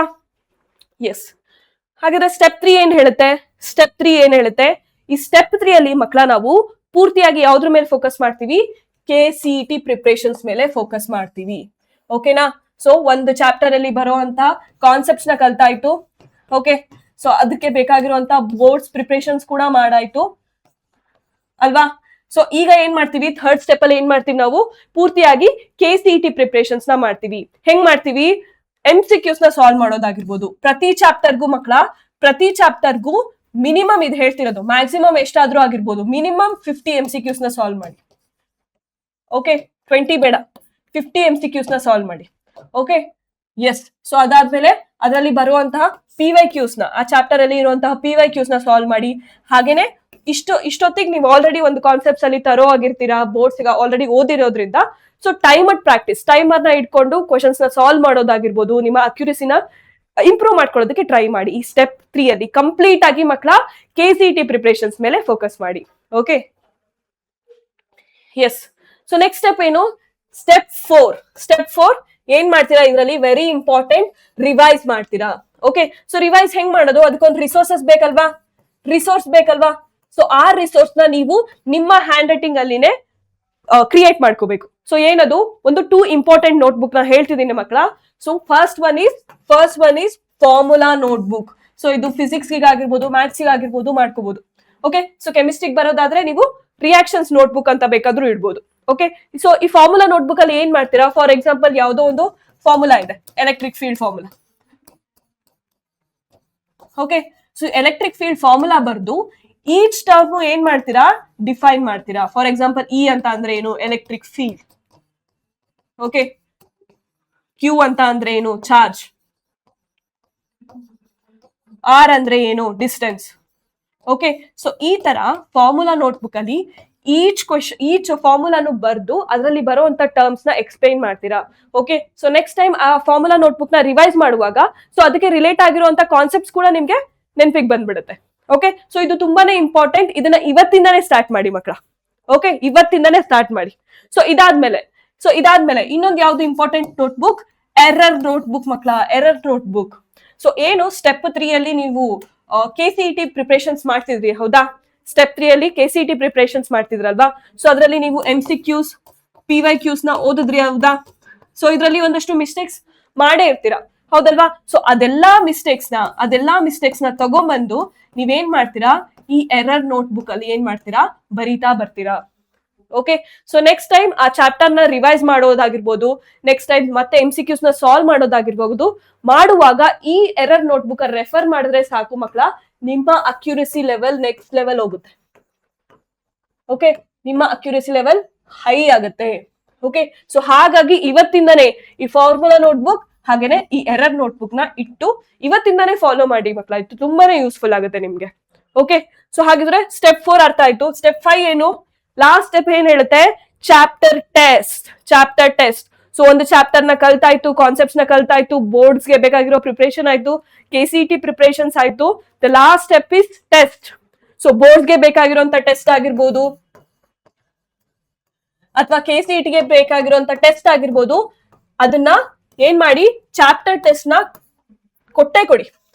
ಎಸ್. ಹಾಗಾದ್ರೆ ಸ್ಟೆಪ್ 3 ಏನ್ ಹೇಳುತ್ತೆ? ಸ್ಟೆಪ್ 3 ಏನ್ ಹೇಳುತ್ತೆ? ಈ ಸ್ಟೆಪ್ 3 ಅಲ್ಲಿ ಮಕ್ಕಳ ನಾವು ಪೂರ್ತಿಯಾಗಿ ಯಾವ್ದ್ರ ಮೇಲೆ ಫೋಕಸ್ ಮಾಡ್ತೀವಿ? KCET ಪ್ರಿಪರೇಷನ್ಸ್ ಮೇಲೆ ಫೋಕಸ್ ಮಾಡ್ತೀವಿ. ಓಕೆನಾ? ಸೊ ಒಂದು ಚಾಪ್ಟರ್ ಅಲ್ಲಿ ಬರುವಂತ ಕಾನ್ಸೆಪ್ಟ್ಸ್ ನ ಕಲ್ತಾಯ್ತು. ಓಕೆ, ಸೊ ಅದಕ್ಕೆ ಬೇಕಾಗಿರುವಂತ ಬೋರ್ಡ್ಸ್ ಪ್ರಿಪರೇಷನ್ಸ್ ಕೂಡ ಮಾಡಾಯ್ತು ಅಲ್ವಾ? ಸೊ ಈಗ ಏನ್ ಮಾಡ್ತೀವಿ? ಥರ್ಡ್ ಸ್ಟೆಪ್ ಅಲ್ಲಿ ಏನ್ ಮಾಡ್ತೀವಿ? ನಾವು ಪೂರ್ತಿಯಾಗಿ KCET ಪ್ರಿಪರೇಷನ್ಸ್ ನ ಮಾಡ್ತೀವಿ. ಹೆಂಗ್ ಮಾಡ್ತೀವಿ? MCQs ನ ಸಾಲ್ವ್ ಮಾಡೋದಾಗಿರ್ಬೋದು. ಪ್ರತಿ ಚಾಪ್ಟರ್ಗೂ ಮಕ್ಕಳ, ಪ್ರತಿ ಚಾಪ್ಟರ್ಗೂ ಮಿನಿಮಮ್ ಇದು ಹೇಳ್ತಿರೋದು, ಮ್ಯಾಕ್ಸಿಮಮ್ ಎಷ್ಟಾದ್ರೂ ಆಗಿರ್ಬೋದು, ಮಿನಿಮಮ್ 50 MCQs ನ ಸಾಲ್ವ್ ಮಾಡಿ. ಓಕೆ, 20 ಬೇಡ, 50 MCQs ನ ಸಾಲ್ವ್ ಮಾಡಿ. Okay, yes. ಸೊ ಅದಾದ್ಮೇಲೆ ಅದರಲ್ಲಿ ಬರುವಂತಹ PYQs ನ, ಆ ಚಾಪ್ಟರ್ ಅಲ್ಲಿ ಇರುವಂತಹ PYQs ನ ಸಾಲ್ವ್ ಮಾಡಿ. ಹಾಗೇನೆ ಇಷ್ಟೊತ್ತಿಗೆ ನೀವು ಆಲ್ರೆಡಿ ಒಂದು ಕಾನ್ಸೆಪ್ಟ್ಸ್ ಅಲ್ಲಿ ತರೋ ಆಗಿರ್ತೀರಾ, ಬೋರ್ಡ್ಸ್ ಆಲ್ರೆಡಿ ಓದಿರೋದ್ರಿಂದ ಸೊ ಟೈಮರ್ ಪ್ರಾಕ್ಟೀಸ್, ಟೈಮರ್ ನ ಇಟ್ಕೊಂಡು ಕ್ವಶನ್ಸ್ ನ ಸಾಲ್ವ್ ಮಾಡೋದಾಗಿರ್ಬೋದು, ನಿಮ್ಮ ಅಕ್ಯುರಸಿನ ಇಂಪ್ರೂವ್ ಮಾಡ್ಕೊಳ್ಳೋದಕ್ಕೆ ಟ್ರೈ ಮಾಡಿ. ಈ ಸ್ಟೆಪ್ 3 ಅಲ್ಲಿ ಕಂಪ್ಲೀಟ್ ಆಗಿ ಮಕ್ಕಳ KCET ಪ್ರಿಪರೇಷನ್ಸ್ ಮೇಲೆ ಫೋಕಸ್ ಮಾಡಿ. Okay, yes. So next step ಏನು? ಸ್ಟೆಪ್ 4. ಸ್ಟೆಪ್ 4 ಏನ್ ಮಾಡ್ತೀರಾ? ಇದರಲ್ಲಿ ವೆರಿ ಇಂಪಾರ್ಟೆಂಟ್, ರಿವೈಸ್ ಮಾಡ್ತೀರಾ. ಓಕೆ, ಸೊ ರಿವೈಸ್ ಹೆಂಗ್ ಮಾಡೋದು? ಅದಕ್ಕೊಂದು ರಿಸೋರ್ಸಸ್ ಬೇಕಲ್ವಾ? ರಿಸೋರ್ಸ್ ಬೇಕಲ್ವಾ? ಸೊ ಆ ರಿಸೋರ್ಸ್ ನ ನೀವು ನಿಮ್ಮ ಹ್ಯಾಂಡ್ ರೈಟಿಂಗ್ ಅಲ್ಲಿನೇ ಕ್ರಿಯೇಟ್ ಮಾಡ್ಕೋಬೇಕು. ಸೊ ಏನದು? ಒಂದು 2 ಇಂಪಾರ್ಟೆಂಟ್ ನೋಟ್ಬುಕ್ ನ ಹೇಳ್ತಿದ್ದೀನಿ ಮಕ್ಕಳ. So first one is formula notebook. So ಇದು ಫಿಸಿಕ್ಸ್ ಆಗಿರ್ಬೋದು, ಮ್ಯಾಥ್ಸ್ ಆಗಿರ್ಬೋದು ಮಾಡ್ಕೋಬಹುದು. ಓಕೆ, ಸೊ ಕೆಮಿಸ್ಟ್ರಿಗೆ ಬರೋದಾದ್ರೆ ನೀವು ರಿಯಾಕ್ಷನ್ಸ್ ನೋಟ್ಬುಕ್ ಅಂತ ಬೇಕಾದ್ರೂ ಇಡ್ಬೋದು. ಓಕೆ, ಸೊ ಈ ಫಾರ್ಮುಲಾ ನೋಟ್ಬುಕ್ ಅಲ್ಲಿ ಏನ್ ಮಾಡ್ತೀರಾ? ಫಾರ್ ಎಕ್ಸಾಂಪಲ್ ಯಾವ್ದೋ ಒಂದು ಫಾರ್ಮುಲಾ ಇದೆ, electric field formula. Okay, so electric field formula ಬರ್ದು ಈಚ್ ಟರ್ಮ್ ಏನ್ ಮಾಡ್ತೀರಾ, ಡಿಫೈನ್ ಮಾಡ್ತೀರಾ. ಫಾರ್ ಎಕ್ಸಾಂಪಲ್ ಇ ಅಂತ ಅಂದ್ರೆ ಏನು, ಎಲೆಕ್ಟ್ರಿಕ್ ಫೀಲ್ಡ್. ಓಕೆ, ಕ್ಯೂ ಅಂತ ಅಂದ್ರೆ ಏನು, ಚಾರ್ಜ್. ಆರ್ ಅಂದ್ರೆ ಏನು, ಡಿಸ್ಟೆನ್ಸ್. ಓಕೆ, ಸೊ ಈ ತರ ಫಾರ್ಮುಲಾ ನೋಟ್ಬುಕ್ ಅಲ್ಲಿ ಈಚ್ ಫಾರ್ಮುಲಾನು ಬರ್ದು ಅದರಲ್ಲಿ ಬರುವಂತ ಟರ್ಮ್ಸ್ ನ ಎಕ್ಸ್ಪ್ಲೈನ್ ಮಾಡ್ತೀರಾ. ಓಕೆ, ಸೊ ನೆಕ್ಸ್ಟ್ ಟೈಮ್ ಆ ಫಾರ್ಮುಲಾ ನೋಟ್ಬುಕ್ ನ ರಿವೈಸ್ ಮಾಡುವಾಗ ಸೊ ಅದಕ್ಕೆ ರಿಲೇಟ್ ಆಗಿರುವಂತ ಕಾನ್ಸೆಪ್ಟ್ಸ್ ಕೂಡ ನಿಮ್ಗೆ ನೆನಪಿಗೆ ಬಂದ್ಬಿಡುತ್ತೆ. ಓಕೆ, ಸೊ ಇದು ತುಂಬಾನೇ ಇಂಪಾರ್ಟೆಂಟ್. ಇದನ್ನ ಇವತ್ತಿಂದಾನೇ ಸ್ಟಾರ್ಟ್ ಮಾಡಿ ಮಕ್ಕಳ. ಓಕೆ, ಇವತ್ತಿಂದಾನೇ ಸ್ಟಾರ್ಟ್ ಮಾಡಿ. ಸೊ ಇದಾದ್ಮೇಲೆ ಇನ್ನೊಂದು ಯಾವ್ದು ಇಂಪಾರ್ಟೆಂಟ್ ನೋಟ್ಬುಕ್, ಎರರ್ ನೋಟ್ಬುಕ್ ಮಕ್ಕಳ, ಎರರ್ ನೋಟ್ಬುಕ್. ಸೊ ಏನು ಸ್ಟೆಪ್ 3 ಅಲ್ಲಿ ನೀವು KCET ಪ್ರಿಪರೇಷನ್ಸ್ ಮಾಡ್ತಿದ್ರಿ, ಹೌದಾ? ಸ್ಟೆಪ್ 3 ಅಲ್ಲಿ KCET ಪ್ರಿಪರೇಷನ್ಸ್ ಮಾಡ್ತಿದ್ರಲ್ವಾ? ಸೊ ಅದರಲ್ಲಿ ನೀವು MCQs PYQs ನ ಓದಿದ್ರಿ, ಹೌದಾ? ಸೊ ಇದರಲ್ಲಿ ಒಂದಷ್ಟು ಮಿಸ್ಟೇಕ್ಸ್ ಮಾಡೇ ಇರ್ತೀರಾ, ಹೌದಲ್ವಾ? ಸೊ ಅದೆಲ್ಲಾ ಮಿಸ್ಟೇಕ್ಸ್ ನ ತಗೊಂಡ್ಬಂದು ನೀವೇನ್ ಮಾಡ್ತೀರಾ, ಈ ಎರರ್ ನೋಟ್ಬುಕ್ ಅಲ್ಲಿ ಏನ್ ಮಾಡ್ತೀರಾ, ಬರೀತಾ ಬರ್ತೀರಾ. ಓಕೆ, ಸೊ ನೆಕ್ಸ್ಟ್ ಟೈಮ್ ಆ ಚಾಪ್ಟರ್ ನ ರಿವೈಸ್ ಮಾಡೋದಾಗಿರ್ಬೋದು, ನೆಕ್ಸ್ಟ್ ಟೈಮ್ ಮತ್ತೆ MCQs ನ ಸಾಲ್ವ್ ಮಾಡೋದಾಗಿರ್ಬಹುದು, ಮಾಡುವಾಗ ಈ ಎರರ್ ನೋಟ್ಬುಕ್ ರೆಫರ್ ಮಾಡಿದ್ರೆ ಸಾಕು ಮಕ್ಕಳ, ನಿಮ್ಮ ಅಕ್ಯುರಸಿ ಲೆವೆಲ್ ನೆಕ್ಸ್ಟ್ ಲೆವೆಲ್ ಹೋಗುತ್ತೆ. ಓಕೆ, ನಿಮ್ಮ ಅಕ್ಯುರಸಿ ಲೆವೆಲ್ ಹೈ ಆಗುತ್ತೆ. ಓಕೆ, ಸೊ ಹಾಗಾಗಿ ಇವತ್ತಿಂದನೇ ಈ ಫಾರ್ಮುಲಾ ನೋಟ್ಬುಕ್ ಹಾಗೇನೆ ಈ ಎರರ್ ನೋಟ್ಬುಕ್ ನ ಇಟ್ಟು ಇವತ್ತಿಂದಾನೇ ಫಾಲೋ ಮಾಡಿ ಮಕ್ಕಳ, ಇದು ತುಂಬಾನೇ ಯೂಸ್ಫುಲ್ ಆಗುತ್ತೆ ನಿಮ್ಗೆ. ಓಕೆ, ಸೊ ಹಾಗಿದ್ರೆ ಸ್ಟೆಪ್ 4 ಅರ್ಥ ಆಯ್ತು. ಸ್ಟೆಪ್ 5 ಏನು, ಲಾಸ್ಟ್ ಸ್ಟೆಪ್ ಏನ್ ಹೇಳುತ್ತೆ, ಚಾಪ್ಟರ್ ಟೆಸ್ಟ್. ಸೊ ಒಂದು ಚಾಪ್ಟರ್ ನ ಕಲ್ತಾಯ್ತು, ಕಾನ್ಸೆಪ್ಟ್ಸ್ ನ ಕಲ್ತಾಯ್ತು, ಬೋರ್ಡ್ಸ್ ಗೆ ಬೇಕಾಗಿರೋ ಪ್ರಿಪರೇಷನ್ ಆಯ್ತು, KCET ಪ್ರಿಪರೇಷನ್ಸ್ ಆಯ್ತು. The last step is test. So boards ಗೆ ಬೇಕಾಗಿರುವಂತ ಟೆಸ್ಟ್ ಆಗಿರ್ಬೋದು ಅಥವಾ KCET ಗೆ ಬೇಕಾಗಿರುವಂತ ಟೆಸ್ಟ್ ಆಗಿರ್ಬೋದು, ಅದನ್ನ ಏನ್ ಮಾಡಿ, ಚಾಪ್ಟರ್ ಟೆಸ್ಟ್ ನ ಕೊಡಿ.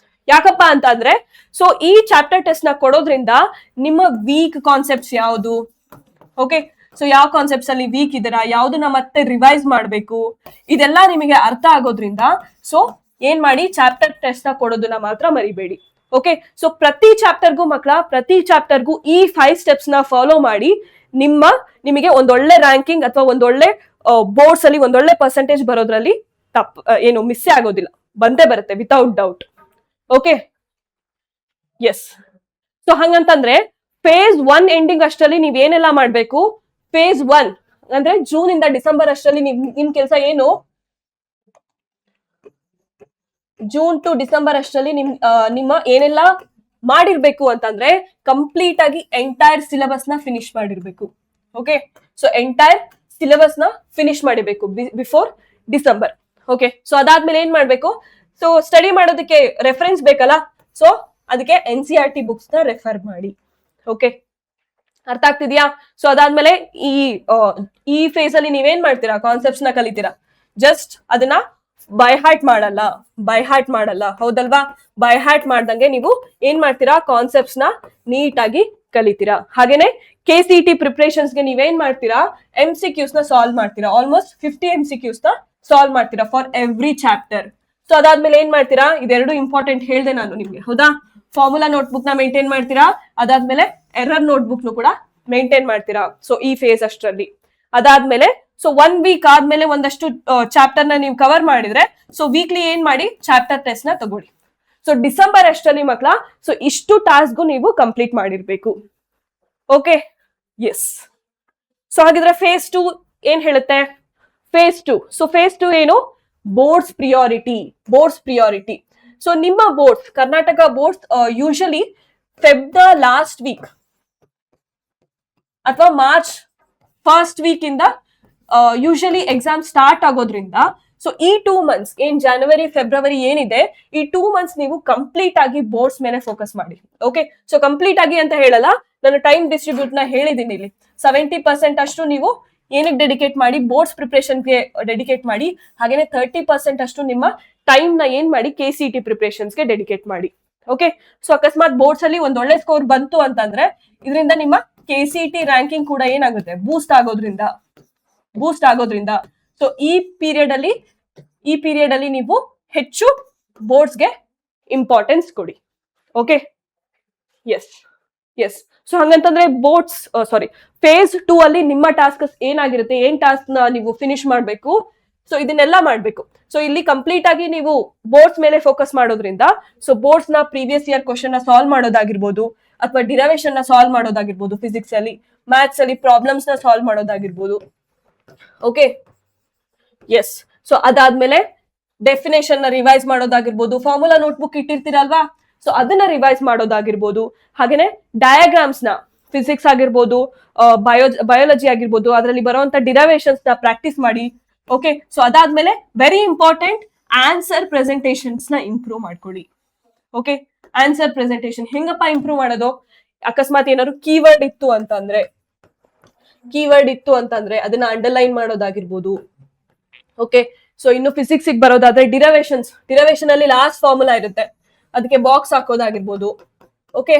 ಯಾಕಪ್ಪ ಅಂತ ಅಂದ್ರೆ, ಸೊ ಈ ಚಾಪ್ಟರ್ ಟೆಸ್ಟ್ ನ ಕೊಡೋದ್ರಿಂದ ನಿಮ್ಮ ವೀಕ್ ಕಾನ್ಸೆಪ್ಟ್ಸ್ ಯಾವುದು, ಓಕೆ, ಸೊ ಯಾವ ಕಾನ್ಸೆಪ್ಟ್ಸ್ ಅಲ್ಲಿ ವೀಕ್ ಇದರ, ಯಾವ್ದನ್ನ ಮತ್ತೆ ರಿವೈಸ್ ಮಾಡ್ಬೇಕು, ಇದೆಲ್ಲ ನಿಮಗೆ ಅರ್ಥ ಆಗೋದ್ರಿಂದ ಸೊ ಏನ್ ಮಾಡಿ, ಚಾಪ್ಟರ್ ಟೆಸ್ಟ್ ನ ಕೊಡೋದನ್ನ ಮಾತ್ರ ಮರಿಬೇಡಿ. ಓಕೆ, ಸೊ ಪ್ರತಿ ಚಾಪ್ಟರ್ಗೂ ಈ 5 ಸ್ಟೆಪ್ಸ್ ನ ಫಾಲೋ ಮಾಡಿ ನಿಮಗೆ ಒಂದೊಳ್ಳೆ ರ್ಯಾಂಕಿಂಗ್ ಅಥವಾ ಒಂದೊಳ್ಳೆ ಬೋರ್ಡ್ಸ್ ಅಲ್ಲಿ ಒಂದೊಳ್ಳೆ ಪರ್ಸೆಂಟೇಜ್ ಬರೋದ್ರಲ್ಲಿ ಏನು ಮಿಸ್ ಆಗೋದಿಲ್ಲ, ಬಂದೇ ಬರುತ್ತೆ without doubt. Okay, yes. So ಹಂಗಂತಂದ್ರೆ ಫೇಸ್ 1 ಎಂಡಿಂಗ್ ಅಷ್ಟರಲ್ಲಿ ನೀವ್ ಏನೆಲ್ಲ ಮಾಡ್ಬೇಕು, ಫೇಸ್ 1 ಅಂದ್ರೆ ಜೂನ್ ಇಂದ ಡಿಸೆಂಬರ್ ಅಷ್ಟರಲ್ಲಿ ನಿಮ್ ಕೆಲಸ ಏನು, ಜೂನ್ ಟು ಡಿಸೆಂಬರ್ ಅಷ್ಟರಲ್ಲಿ ನಿಮ್ಮ ಏನೆಲ್ಲ ಮಾಡಿರ್ಬೇಕು ಅಂತಂದ್ರೆ, ಕಂಪ್ಲೀಟ್ ಆಗಿ ಎಂಟೈರ್ ಸಿಲೆಬಸ್ ನ ಫಿನಿಶ್ ಮಾಡಿರ್ಬೇಕು. ಓಕೆ, ಸೊ ಎಂಟೈರ್ ಸಿಲೆಬಸ್ ನ ಫಿನಿಶ್ ಮಾಡಿರ್ಬೇಕು ಬಿಫೋರ್ ಡಿಸೆಂಬರ್. ಓಕೆ, ಸೊ ಅದಾದ್ಮೇಲೆ ಏನ್ ಮಾಡ್ಬೇಕು, ಸೊ ಸ್ಟಡಿ ಮಾಡೋದಕ್ಕೆ ರೆಫರೆನ್ಸ್ ಬೇಕಲ್ಲ, ಸೊ ಅದಕ್ಕೆ NCERT ಬುಕ್ಸ್ ನ ರೆಫರ್ ಮಾಡಿ. ಓಕೆ, ಅರ್ಥ ಆಗ್ತಿದ್ಯಾ? ಸೊ ಅದಾದ್ಮೇಲೆ ಈ ಫೇಸ್ ಅಲ್ಲಿ ನೀವೇನ್ ಮಾಡ್ತೀರಾ, ಕಾನ್ಸೆಪ್ಟ್ಸ್ ನ ಕಲಿತೀರಾ. ಜಸ್ಟ್ ಅದನ್ನ ಬೈ ಹಾರ್ಟ್ ಮಾಡಲ್ಲ, ಹೌದಲ್ವಾ? ಬೈ ಹಾರ್ಟ್ ಮಾಡ್ದಂಗೆ ನೀವು ಏನ್ ಮಾಡ್ತೀರಾ, ಕಾನ್ಸೆಪ್ಟ್ಸ್ ನ ನೀಟ್ ಆಗಿ ಕಲಿತೀರಾ. ಹಾಗೇನೆ KCET ಪ್ರಿಪರೇಷನ್ಸ್ ಗೆ ನೀವೇನ್ ಮಾಡ್ತೀರಾ, MCQs ನ ಸಾಲ್ವ್ ಮಾಡ್ತೀರಾ. ಆಲ್ಮೋಸ್ಟ್ 50 MCQs ನ ಸಾಲ್ವ್ ಮಾಡ್ತೀರಾ ಫಾರ್ ಎವ್ರಿ ಚಾಪ್ಟರ್. ಸೊ ಅದಾದ್ಮೇಲೆ ಏನ್ ಮಾಡ್ತೀರಾ, ಇದೆರಡು ಇಂಪಾರ್ಟೆಂಟ್ ಹೇಳ್ದೆ ನಾನು ನಿಮ್ಗೆ, ಹೌದಾ? ಫಾರ್ಮುಲಾ ನೋಟ್ಬುಕ್ ನ ಮೇಂಟೈನ್ ಮಾಡ್ತೀರಾ, ಅದಾದ್ಮೇಲೆ ಎರರ್ ನೋಟ್ಬುಕ್ ನು ಕೂಡ ಮೇಂಟೈನ್ ಮಾಡ್ತೀರಾ. ಸೊ ಈ ಫೇಸ್ ಅಷ್ಟರಲ್ಲಿ ಅದಾದ್ಮೇಲೆ ಸೊ 1 ವೀಕ್ ಆದ್ಮೇಲೆ ಒಂದಷ್ಟು ಚಾಪ್ಟರ್ ನ ನೀವು ಕವರ್ ಮಾಡಿದ್ರೆ, ಸೊ ವೀಕ್ಲಿ ಏನ್ ಮಾಡಿ, ಚಾಪ್ಟರ್ ಟೆಸ್ಟ್ ನ ತಗೊಳ್ಳಿ. ಸೊ ಡಿಸೆಂಬರ್ ಅಷ್ಟರಲ್ಲಿ ಮಕ್ಕಳ, ಸೊ ಇಷ್ಟು ಟಾಸ್ಕ್ ನೀವು ಕಂಪ್ಲೀಟ್ ಮಾಡಿರ್ಬೇಕು. Okay, yes. ಸೊ ಹಾಗಿದ್ರೆ ಫೇಸ್ 2 ಏನ್ ಹೇಳುತ್ತೆ, ಫೇಸ್ 2. ಸೊ ಫೇಸ್ 2 ಏನು, ಬೋರ್ಡ್ಸ್ ಪ್ರಿಯಾರಿಟಿ. ಸೊ ನಿಮ್ಮ boards, Karnataka boards usually Feb the last week ಅಥವಾ ಮಾರ್ಚ್ ಫಸ್ಟ್ ವೀಕ್ ಇಂದ ಯೂಶಲಿ ಎಕ್ಸಾಮ್ ಸ್ಟಾರ್ಟ್ ಆಗೋದ್ರಿಂದ, ಸೊ ಈ 2 ಮಂತ್ಸ್ ಏನ್ ಜನವರಿ ಫೆಬ್ರವರಿ ಏನಿದೆ, ಈ 2 ಮಂತ್ಸ್ ನೀವು ಕಂಪ್ಲೀಟ್ ಆಗಿ ಬೋರ್ಡ್ಸ್ ಮೇಲೆ ಫೋಕಸ್ ಮಾಡಿ. ಓಕೆ, ಸೊ ಕಂಪ್ಲೀಟ್ ಆಗಿ ಅಂತ ಹೇಳಲ್ಲ, ನಾನು ಟೈಮ್ ಡಿಸ್ಟ್ರಿಬ್ಯೂಟ್ ನ ಹೇಳಿದೀನಿ ಇಲ್ಲಿ. 70% ಅಷ್ಟು ನೀವು ಏನಕ್ಕೆ ಡೆಡಿಕೇಟ್ ಮಾಡಿ, ಬೋರ್ಡ್ಸ್ ಪ್ರಿಪರೇಷನ್ಗೆ ಡೆಡಿಕೇಟ್ ಮಾಡಿ. ಹಾಗೇನೆ 30% ಅಷ್ಟು ನಿಮ್ಮ ಟೈಮ್ ನ ಏನ್ ಮಾಡಿ, KCET ಪ್ರಿಪರೇಷನ್ಸ್ ಗೆ ಡೆಡಿಕೇಟ್ ಮಾಡಿ. ಓಕೆ, ಸೊ ಅಕಸ್ಮಾತ್ ಬೋರ್ಡ್ಸ್ ಅಲ್ಲಿ ಒಂದ್ ಒಳ್ಳೆ ಸ್ಕೋರ್ ಬಂತು ಅಂತಂದ್ರೆ, ಇದರಿಂದ ನಿಮ್ಮ KCET ರ್ಯಾಂಕಿಂಗ್ ಕೂಡ ಏನಾಗುತ್ತೆ, ಬೂಸ್ಟ್ ಆಗೋದ್ರಿಂದ. ಸೊ ಈ ಪೀರಿಯಡ್ ಅಲ್ಲಿ ನೀವು ಹೆಚ್ಚು ಬೋರ್ಡ್ಸ್ ಗೆ ಇಂಪಾರ್ಟೆನ್ಸ್ ಕೊಡಿ. Okay, yes. ಸೊ ಹಂಗಂತಂದ್ರೆ ಫೇಸ್ 2 ಅಲ್ಲಿ ನಿಮ್ಮ ಟಾಸ್ಕ್ ಏನಾಗಿರುತ್ತೆ, ಏನ್ ಟಾಸ್ಕ್ ನ ನೀವು ಫಿನಿಶ್ ಮಾಡ್ಬೇಕು, ಸೊ ಇದನ್ನೆಲ್ಲ ಮಾಡ್ಬೇಕು. ಸೊ ಇಲ್ಲಿ ಕಂಪ್ಲೀಟ್ ಆಗಿ ನೀವು ಬೋರ್ಡ್ಸ್ ಮೇಲೆ ಫೋಕಸ್ ಮಾಡೋದ್ರಿಂದ ಸೊ ಬೋರ್ಡ್ಸ್ ನ ಪ್ರೀವಿಯಸ್ ಇಯರ್ ಕ್ವಶನ್ ನ ಸಾಲ್ವ್ ಮಾಡೋದಾಗಿರ್ಬೋದು, ಅಥವಾ ಡಿರೈವೇಶನ್ ನ ಸಾಲ್ವ್ ಮಾಡೋದಾಗಿರ್ಬೋದು, ಫಿಸಿಕ್ಸ್ ಅಲ್ಲಿ, ಮ್ಯಾಥ್ಸ್ ಅಲ್ಲಿ ಪ್ರಾಬ್ಲಮ್ಸ್ ನ ಸಾಲ್ವ್ ಮಾಡೋದಾಗಿರ್ಬೋದು. Okay, yes. ಸೊ ಅದಾದ್ಮೇಲೆ ಡೆಫಿನೇಷನ್ ನ ರಿವೈಸ್ ಮಾಡೋದಾಗಿರ್ಬೋದು, ಫಾರ್ಮುಲಾ ನೋಟ್ಬುಕ್ ಇಟ್ಟಿರ್ತೀರಲ್ವಾ, ಸೊ ಅದನ್ನ ರಿವೈಸ್ ಮಾಡೋದಾಗಿರ್ಬೋದು. ಹಾಗೇನೆ ಡಯಾಗ್ರಾಮ್ಸ್ ನ ಫಿಸಿಕ್ಸ್ ಆಗಿರ್ಬೋದು, ಬಯೋಲಜಿ ಆಗಿರ್ಬೋದು, ಅದರಲ್ಲಿ ಬರುವಂತ ಡಿರೈವೇಶನ್ಸ್ ನ ಪ್ರಾಕ್ಟೀಸ್ ಮಾಡಿ. ಓಕೆ, ಸೊ ಅದಾದ್ಮೇಲೆ ವೆರಿ ಇಂಪಾರ್ಟೆಂಟ್ ಆನ್ಸರ್ ಪ್ರೆಸೆಂಟೇಷನ್ಸ್ ನ ಇಂಪ್ರೂವ್ ಮಾಡ್ಕೊಳ್ಳಿ. ಓಕೆ, ಆನ್ಸರ್ ಪ್ರೆಸೆಂಟೇಷನ್ ಹೆಂಗಪ್ಪ ಇಂಪ್ರೂವ್ ಮಾಡೋದು? ಅಕಸ್ಮಾತ್ ಏನಾದ್ರು ಕೀವರ್ಡ್ ಇತ್ತು ಅಂತಂದ್ರೆ ಅದನ್ನ ಅಂಡರ್ಲೈನ್ ಮಾಡೋದಾಗಿರ್ಬೋದು. ಓಕೆ, ಸೊ ಇನ್ನು ಫಿಸಿಕ್ಸ್ ಬರೋದಾದ್ರೆ ಡಿರೈವೇಶನ್ ಅಲ್ಲಿ ಲಾಸ್ಟ್ ಫಾರ್ಮುಲಾ ಇರುತ್ತೆ, ಅದಕ್ಕೆ ಬಾಕ್ಸ್ ಹಾಕೋದಾಗಿರ್ಬೋದು. ಓಕೆ,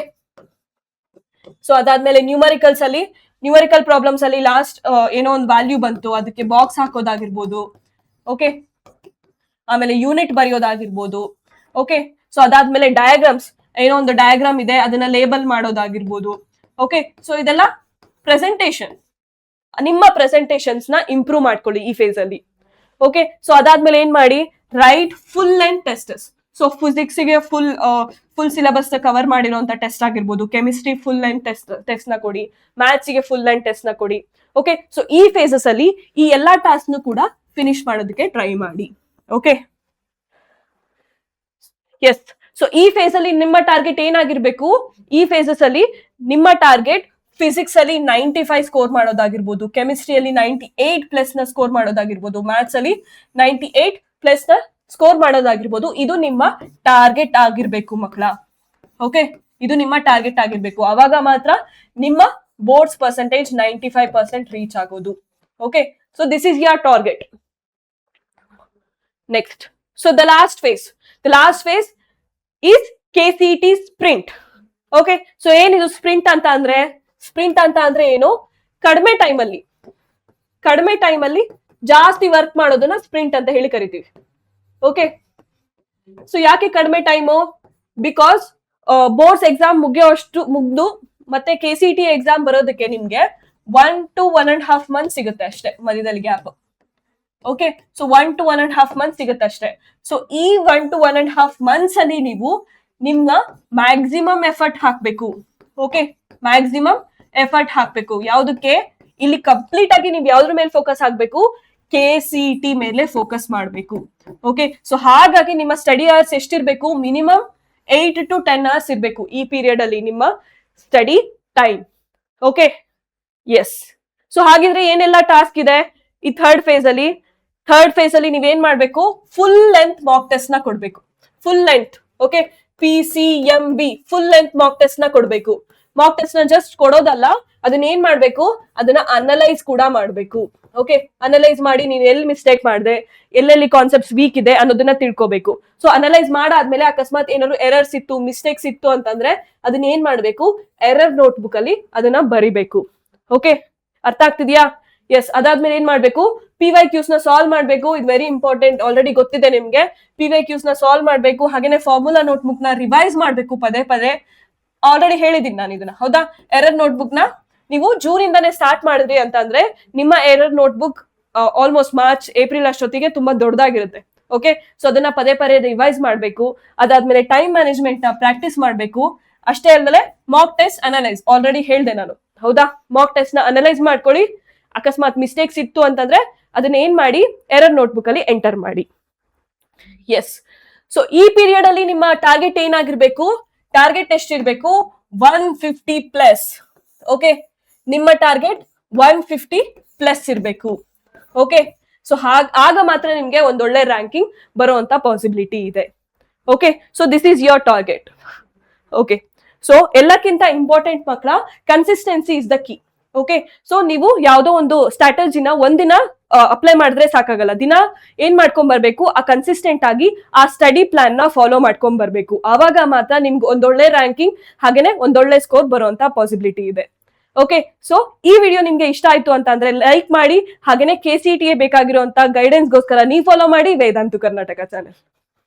ಸೊ ಅದಾದ್ಮೇಲೆ ನ್ಯೂಮರಿಕಲ್ ಪ್ರಾಬ್ಲಮ್ಸ್ ಅಲ್ಲಿ ಲಾಸ್ಟ್ ಏನೋ ಒಂದು ವ್ಯಾಲ್ಯೂ ಬಂತು, ಅದಕ್ಕೆ ಬಾಕ್ಸ್ ಹಾಕೋದಾಗಿರ್ಬೋದು. ಓಕೆ, ಆಮೇಲೆ ಯೂನಿಟ್ ಬರೆಯೋದಾಗಿರ್ಬೋದು. ಓಕೆ, ಸೊ ಅದಾದ್ಮೇಲೆ ಡಯಾಗ್ರಾಮ್ಸ್, ಏನೋ ಒಂದು ಡಯಾಗ್ರಾಮ್ ಇದೆ ಅದನ್ನ ಲೇಬಲ್ ಮಾಡೋದಾಗಿರ್ಬೋದು. ಓಕೆ, ಸೊ ಇದೆಲ್ಲ ಪ್ರೆಸೆಂಟೇಷನ್, ನಿಮ್ಮ ಪ್ರೆಸೆಂಟೇಷನ್ಸ್ ನ ಇಂಪ್ರೂವ್ ಮಾಡ್ಕೊಳ್ಳಿ ಈ ಫೇಸ್ ಅಲ್ಲಿ. ಓಕೆ, ಸೊ ಅದಾದ್ಮೇಲೆ ಏನ್ ಮಾಡಿ, write full length tests. So physics ಗೆ ಫುಲ್ ಸಿಲೆಬಸ್ ಕವರ್ ಮಾಡಿರುವಂತ ಟೆಸ್ಟ್ ಆಗಿರ್ಬೋದು, ಕೆಮಿಸ್ಟ್ರಿ ಫುಲ್ ಲೆಂತ್ ಟೆಸ್ಟ್ ನ ಕೊಡಿ, ಮ್ಯಾಥ್ಸ್ ಗೆ ಫುಲ್ ಲೆಂತ್ ಟೆಸ್ಟ್ ನ ಕೊಡಿ. ಓಕೆ, ಸೊ ಈ ಫೇಸಸ್ ಅಲ್ಲಿ ಈ ಎಲ್ಲಾ ಟಾಸ್ಕ್ ನು ಕೂಡ ಫಿನಿಶ್ ಮಾಡೋದಕ್ಕೆ ಟ್ರೈ ಮಾಡಿ. Okay, yes. ಸೊ ಈ ಫೇಸ್ ಅಲ್ಲಿ ನಿಮ್ಮ ಟಾರ್ಗೆಟ್ ಏನಾಗಿರ್ಬೇಕು? ಈ ಫೇಸಸ್ ಅಲ್ಲಿ ನಿಮ್ಮ ಟಾರ್ಗೆಟ್ ಫಿಸಿಕ್ಸ್ ಅಲ್ಲಿ 95 ಸ್ಕೋರ್ ಮಾಡೋದಾಗಿರ್ಬೋದು, ಕೆಮಿಸ್ಟ್ರಿಯಲ್ಲಿ 98+ ನ ಸ್ಕೋರ್ ಮಾಡೋದಾಗಿರ್ಬೋದು, ಮ್ಯಾಥ್ಸ್ ಅಲ್ಲಿ 98+ ನ ಸ್ಕೋರ್ ಮಾಡೋದಾಗಿರ್ಬೋದು. ಇದು ನಿಮ್ಮ ಟಾರ್ಗೆಟ್ ಆಗಿರ್ಬೇಕು ಮಕ್ಕಳ. ಓಕೆ, ಇದು ನಿಮ್ಮ ಟಾರ್ಗೆಟ್ ಆಗಿರ್ಬೇಕು. ಅವಾಗ ಮಾತ್ರ ನಿಮ್ಮ ಬೋರ್ಡ್ಸ್ ಪರ್ಸೆಂಟೇಜ್ 95% ರೀಚ್ ಆಗೋದು. Okay, so this is your target. Next, so the last phase is KCET sprint. Okay, so ಏನಿದು ಸ್ಪ್ರಿಂಟ್ ಅಂತ ಅಂದ್ರೆ ಏನು? ಕಡಿಮೆ ಟೈಮ್ ಅಲ್ಲಿ ಜಾಸ್ತಿ ವರ್ಕ್ ಮಾಡೋದನ್ನ ಸ್ಪ್ರಿಂಟ್ ಅಂತ ಹೇಳಿ ಕರಿತೀವಿ. ಓಕೆ, ಸೊ ಯಾಕೆ ಕಡಿಮೆ ಟೈಮು? ಬಿಕಾಸ್ ಬೋರ್ಡ್ಸ್ ಎಕ್ಸಾಮ್ ಮುಗ್ದು ಮತ್ತೆ KCET ಎಕ್ಸಾಮ್ ಬರೋದಕ್ಕೆ ನಿಮ್ಗೆ 1 to 1.5 months ಸಿಗುತ್ತೆ ಅಷ್ಟೇ, ಮಧ್ಯದಲ್ಲಿ gap. Okay, so 1 to 1.5 months ಸಿಗುತ್ತೆ ಅಷ್ಟೇ. ಸೊ ಈ 1 to 1.5 months ಅಲ್ಲಿ ನೀವು ನಿಮ್ಮ ಮ್ಯಾಕ್ಸಿಮಮ್ ಎಫರ್ಟ್ ಹಾಕ್ಬೇಕು. ಓಕೆ, ಮ್ಯಾಕ್ಸಿಮಮ್ ಎಫರ್ಟ್ ಹಾಕ್ಬೇಕು. ಯಾವ್ದಕ್ಕೆ? ಇಲ್ಲಿ ಕಂಪ್ಲೀಟ್ ಆಗಿ ನೀವು ಯಾವ್ದ್ರ ಮೇಲೆ ಫೋಕಸ್ ಆಗ್ಬೇಕು? KCET ಮೇಲೆ ಫೋಕಸ್ ಮಾಡಬೇಕು. ಓಕೆ, ಸೊ ಹಾಗಾಗಿ ನಿಮ್ಮ ಸ್ಟಡಿ ಅವರ್ಸ್ ಎಷ್ಟಿರ್ಬೇಕು? ಮಿನಿಮಮ್ 8 to 10 hours ಇರ್ಬೇಕು ಈ ಪೀರಿಯಡ್ ಅಲ್ಲಿ ನಿಮ್ಮ study time. Okay, yes. So ಹಾಗಿದ್ರೆ ಏನೆಲ್ಲ ಟಾಸ್ಕ್ ಇದೆ ಈ ಥರ್ಡ್ ಫೇಸ್ ಅಲ್ಲಿ ನೀವೇನ್ ಮಾಡ್ಬೇಕು? ಫುಲ್ ಲೆಂತ್ ಮಾಕ್ ಟೆಸ್ಟ್ ನ ಕೊಡ್ಬೇಕು. Full length, okay, PCMB full length mock test ನ ಕೊಡ್ಬೇಕು. ಮಾಕ್ ಟೆಸ್ಟ್ ನ ಜಸ್ಟ್ ಕೊಡೋದಲ್ಲ, ಅದನ್ನ ಏನ್ ಮಾಡ್ಬೇಕು? ಅದನ್ನ ಅನಲೈಸ್ ಕೂಡ ಮಾಡ್ಬೇಕು. ಓಕೆ, ಅನಲೈಸ್ ಮಾಡಿ ನೀನ್ ಎಲ್ಲಿ ಮಿಸ್ಟೇಕ್ ಮಾಡಿದೆ, ಎಲ್ಲೆಲ್ಲಿ ಕಾನ್ಸೆಪ್ಟ್ಸ್ ವೀಕ್ ಇದೆ ಅನ್ನೋದನ್ನ ತಿಳ್ಕೊಬೇಕು. ಸೊ ಅನಲೈಸ್ ಮಾಡಾದ್ಮೇಲೆ ಅಕಸ್ಮಾತ್ ಏನಾದ್ರು ಎರರ್ಸ್ ಇತ್ತು, ಮಿಸ್ಟೇಕ್ಸ್ ಇತ್ತು ಅಂತಂದ್ರೆ ಅದನ್ನ ಏನ್ ಮಾಡ್ಬೇಕು? ಎರರ್ ನೋಟ್ಬುಕ್ ಅಲ್ಲಿ ಅದನ್ನ ಬರಿಬೇಕು. ಓಕೆ, ಅರ್ಥ ಆಗ್ತಿದ್ಯಾ? ಎಸ್. ಅದಾದ್ಮೇಲೆ ಏನ್ ಮಾಡ್ಬೇಕು? PYQs ನ ಸಾಲ್ವ್ ಮಾಡ್ಬೇಕು. ಇದು ವೆರಿ ಇಂಪಾರ್ಟೆಂಟ್, ಆಲ್ರೆಡಿ ಗೊತ್ತಿದೆ ನಿಮ್ಗೆ. PYQs ನ ಸಾಲ್ವ್ ಮಾಡ್ಬೇಕು. ಹಾಗೇನೆ ಫಾರ್ಮುಲಾ ನೋಟ್ಬುಕ್ ನ ರಿವೈಸ್ ಮಾಡ್ಬೇಕು ಪದೇ. ಆಲ್ರೆಡಿ ಹೇಳಿದೀನಿ ನಾನು ಇದನ್ನ, ಹೌದಾ? ಎರರ್ ನೋಟ್ಬುಕ್ ನ ನೀವು ಜೂನ್ ಇಂದಾನೆ ಸ್ಟಾರ್ಟ್ ಮಾಡಿದ್ರಿ ಅಂತಂದ್ರೆ ನಿಮ್ಮ error notebook almost March April ಅಷ್ಟೊತ್ತಿಗೆ ತುಂಬಾ ದೊಡ್ಡದಾಗಿರುತ್ತೆ. ಓಕೆ, ಸೊ ಅದನ್ನ ಪದೇ ರಿವೈಸ್ ಮಾಡ್ಬೇಕು. ಅದಾದ್ಮೇಲೆ ಟೈಮ್ ಮ್ಯಾನೇಜ್ಮೆಂಟ್ ನ ಪ್ರಾಕ್ಟೀಸ್ ಮಾಡ್ಬೇಕು. ಅಷ್ಟೇ ಅಲ್ಲದೆ ಮಾಕ್ ಟೆಸ್ಟ್ ಅನಲೈಸ್ ಆಲ್ರೆಡಿ ಹೇಳ್ದೆ ನಾನು, ಹೌದಾ? ಮಾಕ್ ಟೆಸ್ಟ್ ನ ಅನಲೈಸ್ ಮಾಡ್ಕೊಳ್ಳಿ. ಅಕಸ್ಮಾತ್ ಮಿಸ್ಟೇಕ್ಸ್ ಇತ್ತು ಅಂತಂದ್ರೆ ಅದನ್ನ ಏನ್ ಮಾಡಿ? ಎರರ್ ನೋಟ್ಬುಕ್ ಅಲ್ಲಿ ಎಂಟರ್ ಮಾಡಿ. ಎಸ್. ಸೊ ಈ ಪೀರಿಯಡ್ ಅಲ್ಲಿ ನಿಮ್ಮ ಟಾರ್ಗೆಟ್ ಏನಾಗಿರ್ಬೇಕು? ಟಾರ್ಗೆಟ್ ಎಷ್ಟಿರ್ಬೇಕು? 150+. ಓಕೆ, ನಿಮ್ಮ ಟಾರ್ಗೆಟ್ 150+ ಇರ್ಬೇಕು. ಓಕೆ, ಸೊ ಆಗ ಮಾತ್ರ ನಿಮ್ಗೆ ಒಂದೊಳ್ಳೆ ರ್ಯಾಂಕಿಂಗ್ ಬರುವಂತ ಪಾಸಿಬಿಲಿಟಿ ಇದೆ. Okay, so this is your target. Okay, so ಎಲ್ಲಕ್ಕಿಂತ ಇಂಪಾರ್ಟೆಂಟ್ ಮಕ್ಕಳ, consistency is the key. Okay, so ನೀವು ಯಾವ್ದೋ ಒಂದು ಸ್ಟ್ರಾಟಜಿನ ಒಂದಿನ ಅಪ್ಲೈ ಮಾಡಿದ್ರೆ ಸಾಕಾಗಲ್ಲ. ದಿನ ಏನ್ ಮಾಡ್ಕೊಂಡ್ ಬರ್ಬೇಕು? ಆ ಕನ್ಸಿಸ್ಟೆಂಟ್ ಆಗಿ ಆ ಸ್ಟಡಿ ಪ್ಲಾನ್ ನ ಫಾಲೋ ಮಾಡ್ಕೊಂಡ್ ಬರ್ಬೇಕು. ಆವಾಗ ಮಾತ್ರ ನಿಮ್ಗೆ ಒಂದೊಳ್ಳೆ ರ್ಯಾಂಕಿಂಗ್ ಹಾಗೇನೆ ಒಂದೊಳ್ಳೆ ಸ್ಕೋರ್ ಬರುವಂತ ಪಾಸಿಬಿಲಿಟಿ ಇದೆ. ಓಕೆ, ಸೊ ಈ ವಿಡಿಯೋ ನಿಮ್ಗೆ ಇಷ್ಟ ಆಯ್ತು ಅಂತ ಅಂದ್ರೆ ಲೈಕ್ ಮಾಡಿ. ಹಾಗೇನೆ KCET ಗೆ ಬೇಕಾಗಿರುವಂತ ಗೈಡೆನ್ಸ್ ಗೋಸ್ಕರ ನೀವು ಫಾಲೋ ಮಾಡಿ ವೇದಾಂತು ಕರ್ನಾಟಕ ಚಾನೆಲ್.